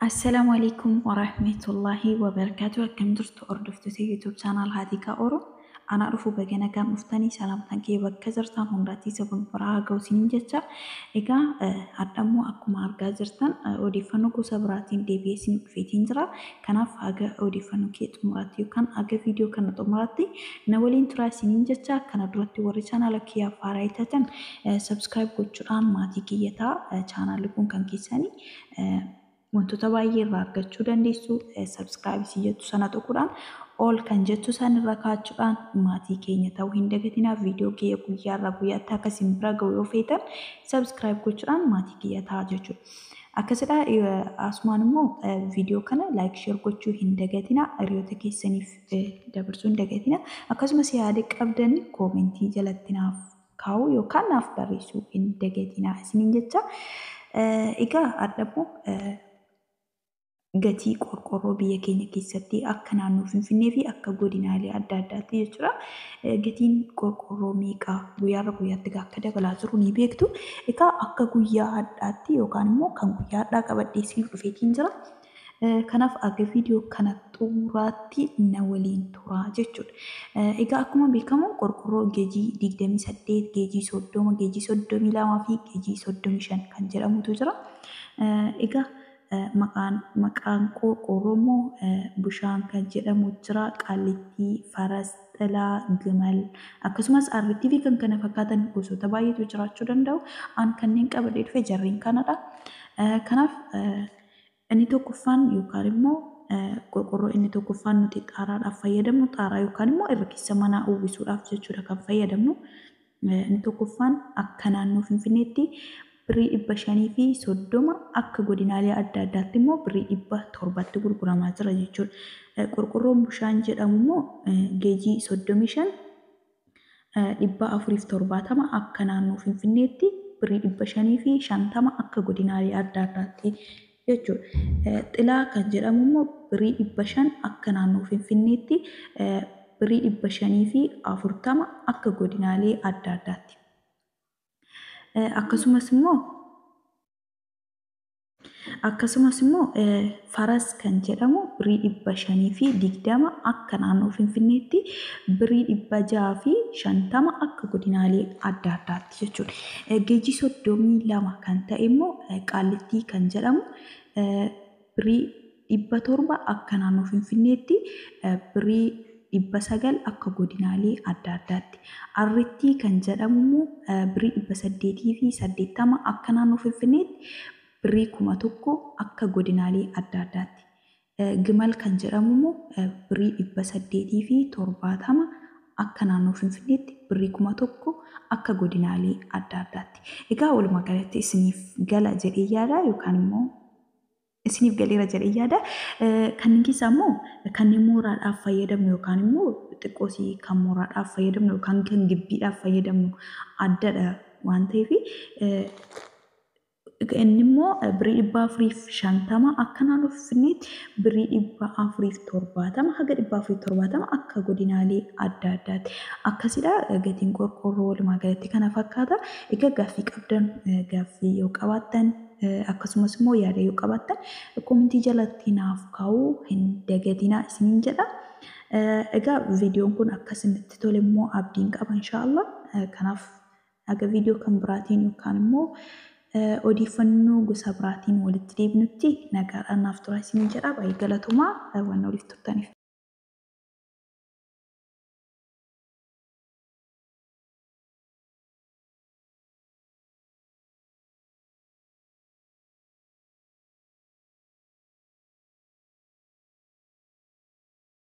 السلام عليكم ورحمة الله وبركاته. كم درت أردفت يوتيوب channel هذه كأورو أنا أعرف بجانا كان مفتني سلام تانكي بكزرتان هنداتي سبب براها جوسين جتا إيجا أدمو أكو مارجازرتان أوديفانو كوسابراتين ديبيسين فيتين جرا كنا فاجا أوديفانو كيت مراتي وكان أجا فيديو كنا تمراتي نولين تراسين جتا كنا درتي وري channel كيا فارايتاتن سبسكرايب كوتشان ماتي كيتا channel لكم كان كيساني wantoota baay'ee irraa argachuu dandeessu. Subscribe si jettu sana tokkodhaan all kan jettu san irra kaachuudhaan maatii keenya ta'uu hin dagatinaa. Viidiyoo kee guyyaarraa guyyaatti akkasiin bira ga'u yoo feetan subscribe gochuudhaan maatii kiyya ta'a jechuudha. Akkasidha asumaan immoo viidiyoo kana like share gochuu hin dagatinaa. Hiriyoota keessaniif dabarsuu hin dagatinaa. Akkasumas yaada qabdan koomentii jalatti naaf kaa'uu yookaan naaf barreessuu hin dagatinaa isiniin jecha. Egaa addamu gatii qorqorroo biyya keenya keessatti akka naannoo Finfinnee fi akka godinaalee adda addaatti jechuudha. Gatiin qorqorroo meeqa guyyaarra guyyaatti akka dabalaa jiru ni beektu. Egaa akka guyyaa hadhaatti yookaan immoo kan guyyaa hadhaa qabadhee siif dhufeetiin jira. Kanaaf aga viidiyoo kana xumuraatti na waliin turaa jechuudha. Egaa akkuma beekamu qorqorroo geejii 28, geejii 30, geejii 32 fi geejii 35 kan jedhamutu jira. Egaa maqaan qorqorroo bishaan kan jedhamu jira. Qaallitii, Faras, Xilaa, Gimal akkasumas Arrittii fi kan kana fakkaatan gosoota baay'eetu jiraachuu danda'u. An kanneen qabadhee dhufe jarreen kanadha. Kanaaf inni tokkoffaan yookaan immoo qorqorroo inni tokkoffaan nuti xaaraadhaaf fayyadamnu xaaraa yookaan immoo irra keessa manaa uwwisuudhaaf jechuudha kan fayyadamnu. Inni tokkoffaan akka naannoo Finfinneetti birrii 530 akka godinaalee adda addaatti immoo birrii 700tti gurguramaa jira jechuudha. Qorqorroon bishaan jedhamu immoo geejii 35 470 akka naannoo Finfinneetti birrii 550 akka godinaalee adda addaatti jechuudha. Xilaa kan jedhamu immoo birrii 500 akka naannoo Finfinneetti birrii 540 akka godinaalee adda addaatti. Akkasumas immoo Faras kan jedhamu birrii 520 akka naannoo Finfinneetti birrii 650 akka godinaalee adda addaatti jechuudha. Geejii 32 kan ta'e immoo Qaallittii kan jedhamu birrii 700 akka naannoo Finfinneetti birrii 900 akka godinaalee adda addaatti. Arrittii kan jedhamu immoo birrii 880 akka naannoo Finfinneetti birrii 1000 akka godinaalee adda addaatti. Gimal kan jedhamu immoo birrii 870 akka naannoo Finfinneetti birrii 1000 akka godinaalee adda addaatti. Egaa walumaa galatti isiniif gala jedhee yaada yookaan immoo isiniif galeera jedhee yaada. Kanneen keessaa immoo kanneen mooraadhaaf fayyadamnu yookaan immoo xiqqoosii kan mooraadhaaf fayyadamnu yookaan kan gibbiidhaaf fayyadamnu addadha waan ta'eef inni immoo birrii 450 akka naannoo Finfinneetti birrii 470 haga 470 akka godinaalee adda addaatti. Akkasidha gatiin qorqorroo walumaa galatti kana fakkaata. Egaa gaaffii qabdan gaaffii yoo qabaattan akkasumas immoo yaada yoo qabaattan koomentii jalatti naaf kaa'uu hin dagatinaa isiniin jedha. Egaa viidiyoon kun akkasinitti tole immoo abdiin qaba inshaallah. Kanaaf aga viidiyoo kan biraatiin yookaan immoo odeeffannoo gosa biraatiin walitti deebinutti nagaadhaan naaf turaa isiniin jedha. Baay'ee galatooma waan waliif turtaniif.